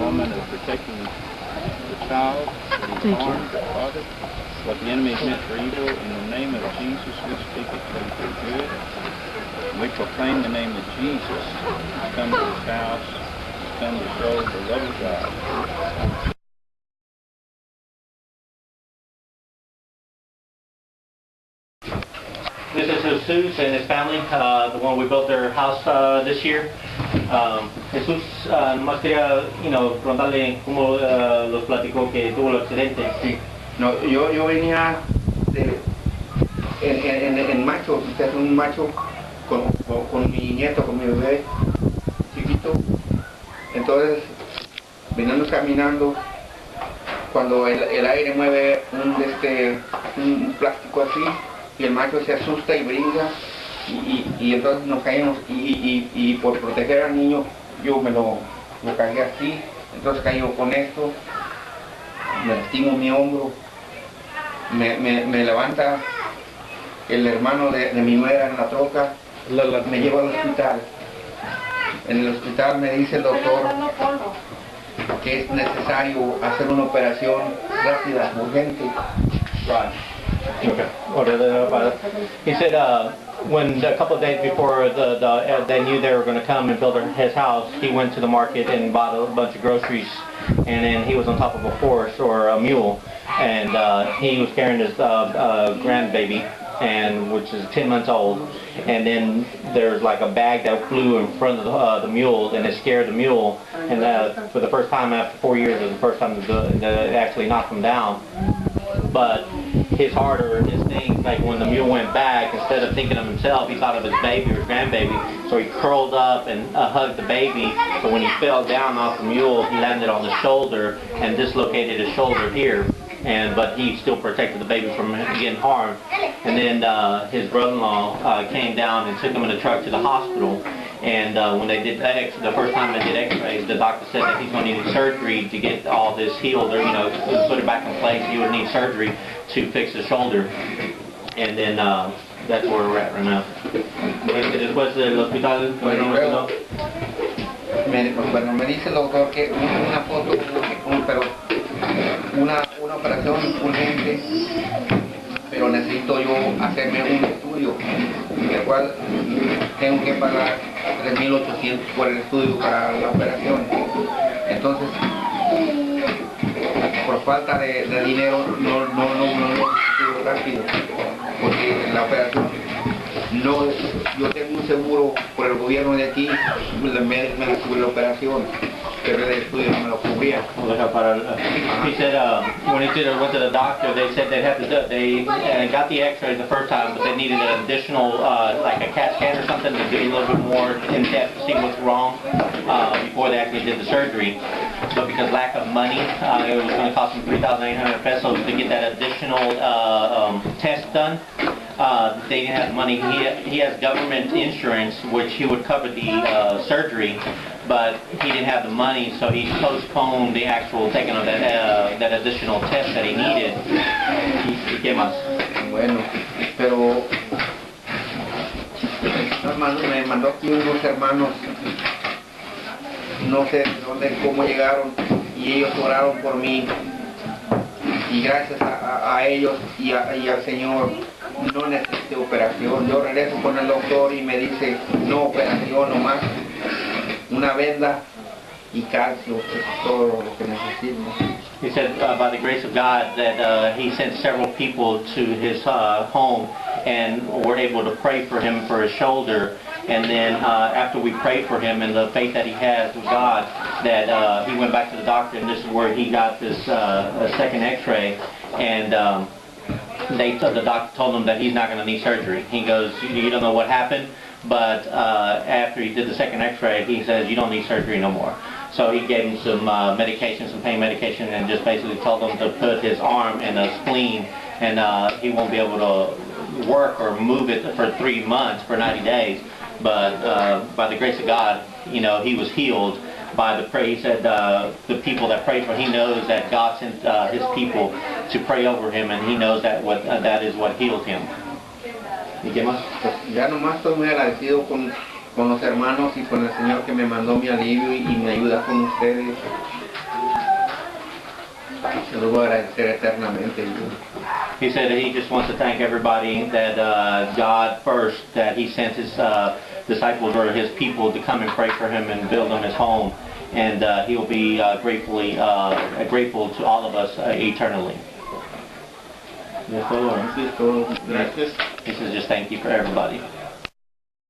woman of protecting the child, the harm, the father. What the enemy is meant for evil, in the name of Jesus, we speak it for good. We proclaim the name of Jesus. Come to his house, come to show the love of God. This is Jesus and his family, the one we built their house this year. Jesús nomás quería, preguntarle cómo los platicó que tuvo el accidente. Sí. No, yo venía en macho, usted es un macho con mi nieto, con mi bebé chiquito. Entonces, veníamos caminando, cuando el aire mueve un plástico así, y el macho se asusta y brinca, y entonces nos caímos, y por proteger al niño yo me lo cargué así, entonces cayó con esto, me lastimo mi hombro, me levanta el hermano de mi nuera en la troca, me lleva al hospital. En el hospital me dice el doctor que es necesario hacer una operación rápida, urgente. Right. Okay. He said when a couple of days before they knew they were going to come and build his house, he went to the market and bought a bunch of groceries, and then he was on top of a horse or a mule, and he was carrying his grandbaby, which is 10 months old, and then there's like a bag that flew in front of the mule, and it scared the mule, and for the first time after 4 years, it was the first time that it actually knocked him down. But his heart or his thing, like when the mule went back, instead of thinking of himself, he thought of his baby or his grandbaby. So he curled up and hugged the baby. So when he fell down off the mule, he landed on the shoulder and dislocated his shoulder here. But he still protected the baby from getting harmed. And then his brother-in-law came down and took him in a truck to the hospital. And when they did the first time they did x-rays, the doctor said that he's going to need surgery to get all this healed, or put it back in place. He would need surgery to fix the shoulder. And then that's where we're at right now. Después del hospital, bueno, me dice el doctor que una foto, pero una operación urgente, pero necesito yo hacerme un estudio, el cual tengo que pagar 3.800 por el estudio para la operación. Entonces, por falta de dinero no estudio rápido, porque la operación yo tengo un seguro por el gobierno de aquí, me cubre la operación, pero el estudio no me lo cubría. He said when he went to the doctor, they said they got the x-rays the first time, but they needed an additional, like a CAT scan or something, to do a little bit more in-depth to see what's wrong before they actually did the surgery. But because lack of money, it was going to cost them 3,800 pesos to get that additional test done. They didn't have money. He has government insurance, which he would cover the surgery, but he didn't have the money, so he postponed the actual taking of that additional test that he needed. ¿Y qué más? Bueno, pero me mandó aquí unos hermanos, no sé cómo llegaron, y ellos oraron por mí, y gracias a ellos y al Señor no necesité operación. Yo regreso con el doctor y me dice no operación, nomás una venda y calcio, es todo lo que necesito. He said by the grace of God that he sent several people to his home and were able to pray for him for his shoulder. And then after we prayed for him and the faith that he has with God, that he went back to the doctor, and this is where he got this second x-ray. And the doctor told him that he's not going to need surgery. He goes, you don't know what happened, but after he did the second x-ray, he says, you don't need surgery no more. So he gave him some medication, some pain medication, and just basically told him to put his arm in a spleen, and he won't be able to work or move it for 3 months, for 90 days. But by the grace of God, he was healed by the prayer. He said the people that prayed for him, he knows that God sent his people to pray over him, and he knows that that is what healed him. ¿Y qué más? Pues ya nomás estoy muy agradecido con los hermanos y con el Señor que me mandó mi alivio y me ayuda con ustedes. Se lo voy a agradecer eternamente. He said that he just wants to thank everybody that God first, that he sent his disciples or his people to come and pray for him and build him his home, and he will be grateful to all of us eternally. Gracias. He says just thank you for everybody.